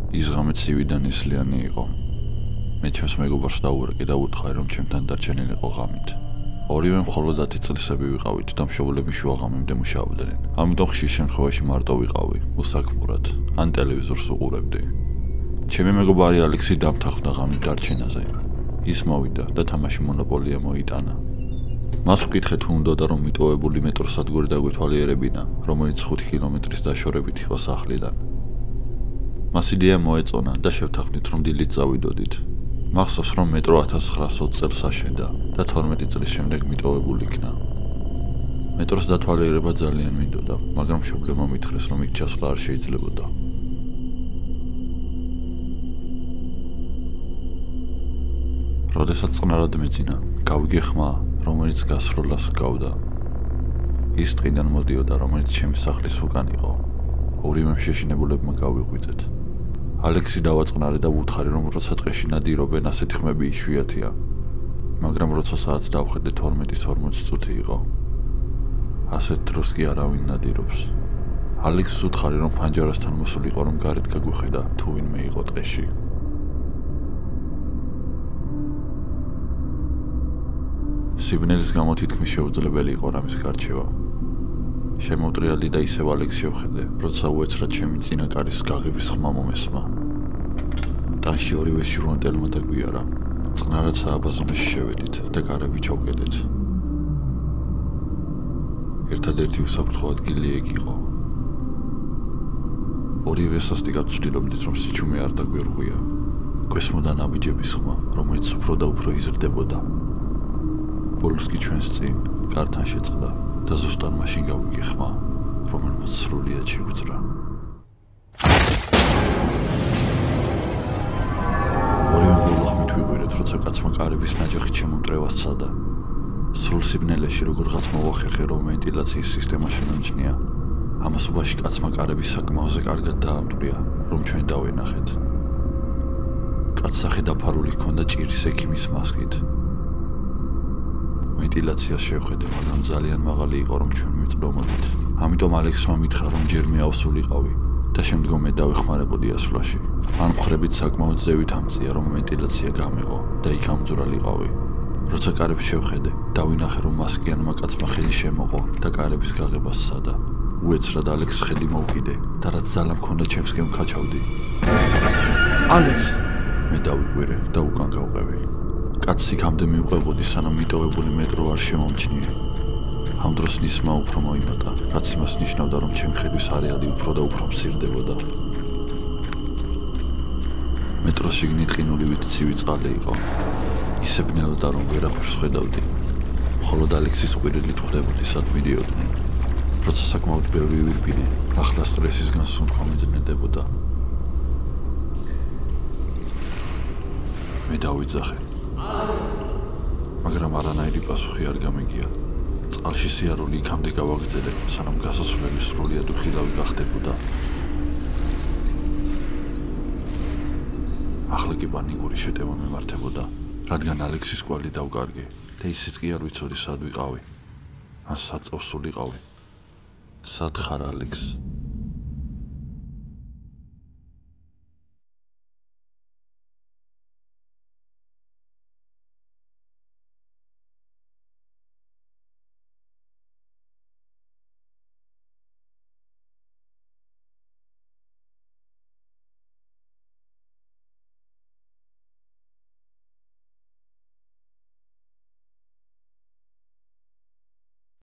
ის ღამე ცივი და ნისლიანი იყო. მე ჩემს მეგობარს დაუვერყე და უთხრა რომ ჩემთან დარჩენილიყო ღამით. ორივე მხოლოდ 10 წლისები ვიყავით და მშობლები შუაღამემდე მუშაობდნენ. ამიტომ ხშირ შემთხვევაში მარტო ვიყავი, უსაქმურად, ან ტელევიზორს უყურებდი. ჩემი მეგობარი ალექსი დამთანხმდა ღამით დარჩენაზე. ის მოვიდა და თამაში მონოპოლია მოიტანა. მას ვკითხე თუ უნდოდა რომ მიტოვებული მეტროსადგური დაგვეთვალიერებინა, რომელიც 5 კილომეტრის დაშორებით იყო სახლიდან. მას იდეა მოეწონა და შევთანხმდით რომ დილით წავიდოდით. მახსოვს რომ მეტრო 1920 წელს აშენდა და 12 წლის შემდეგ მიტოვებული იქნა. მეტროს დათვალიერება ძალიან მინდოდა, მაგრამ მშობლებმა მითხრეს რომ იქ ჩასვლა არ შეიძლებოდა. როდესაც წყნარად მეძინა, გავიგე ხმა, რომელიც გასროლას ჰგავდა. ის ტყიდან მოდიოდა, რომელიც ჩემი სახლის უკან იყო. ორივე შეშინებულებმა გავიღვიძეთ. ალექსი დავაწყნარე და ვუთხარი რომ როცა ტყეში ნადირობენ, ასეთი ხმები იშვიათია. მაგრამ როცა საათს დავხედე 12:40 წუთი იყო. ასეთ დროს კი არავინ ნადირობს. ალექსს ვუთხარი რომ ფანჯარასთან მოსულიყო რომ გარეთ გაგვიხედა, თუ ვინმე იყო ტყეში. სიბნელის გამო თითქმის შეუძლებელი იყო რამის გარჩევა. შემოუტრიალდი და ისევ ალექსს შევხედე, როცა უეცრად ჩემი წინა კარის გაღების ხმა მომესმა. ტანში ორივე ჟურნალმა დაგვიარა. წყნარად სააბაზონეში შევედით და კარები ჩავკედეთ. ერთადერთი უსაფრთხო ადგილი ეგ იყო. ორივე სასტიკად ვცდილობდით რომ სიჩუმე არ დაგვირღვია. გვესმოდა ნაბიჯების ხმა, რომელიც უფრო და უფრო იზრდებოდა. ბოლოს კი ჩვენს წინ კართან შეწყდა და ზუსტად მაშინ გავიგე ხმა, რომელმაც სრულიად შეგვძრა. ორივე ბოლო ხმით ვიღვირეთ, როცა კაცმა კარების ნაჯახით შემომტრევას სცადა. სრულ სიბნელეში როგორღაც მოვახერხე, რომ ვენტილაციის სისტემა შემომჩნია. ამასობაში კაცმა კარების საკმაოზე კარგად დაამტვრია, რომ ჩვენ დავენახეთ. კაცს სახე დაფარული ჰქონდა ჭირის ექიმის მასკით. ვენტილაციას შევხედე, მაგრამ ძალიან მაღალი იყო, რომ ჩვენ მივწდომოდით. ამიტომ ალექსმა მითხრა, რომ ჯერ მე ავსულიყავი და შემდგომ მე დავეხმარებოდი ასვლაში. ან მხრებით საკმაოდ ზევით ამწია, რომ ვენტილაცია გამეღო და იქ ამძვრალიყავი. როცა კარებს შევხედე, დავინახე, რომ მასკიანმა კაცმა ხელი შემოყო და კარების გაღებას სცადა. უეცრად ალექსს ხელი მოვკიდე და რაც ძალა მქონდა ჩემსკენ ვქაჩავდი. ალექს! მე დავიკვირე და უკან გავყევი. კაცს იქამდე მივყვებოდი, სანამ მიტოვებული მეტრო არ შემომჩნია. ამ დროს ნისმა უფრო მოიმატა, რაც იმას ნიშნავდა, რომ ჩემი ხედვის არეალი უფრო და უფრო მცირდებოდა. მეტროს შიგნით ყინულივით ცივი წყალი იყო. ისე ბნელოდა, რომ ვერაფერს ხედავდი. მხოლოდ ალექსის ყვირილით ხვდებოდი, სად მიდიოდნენ. როცა საკმაოდ ბევრი ვირბინე, ახლა სტრესისგან სუნთქვა მიძნედებოდა. მე დავიძახე. მაგრამ არანაირი პასუხი არ გამიგია. წყალში სიარული იქამდე გავაგრძელე, სანამ გასასვლელი სრულიად უხილავი გახდებოდა. ახლა კი პანიკური შეტევა მემართებოდა, რადგან ალექსის კვალი დავკარგე და ისიც კი არ ვიცოდი სად ვიყავი. ან სად წავსულიყავი. სად ხარ ალექს?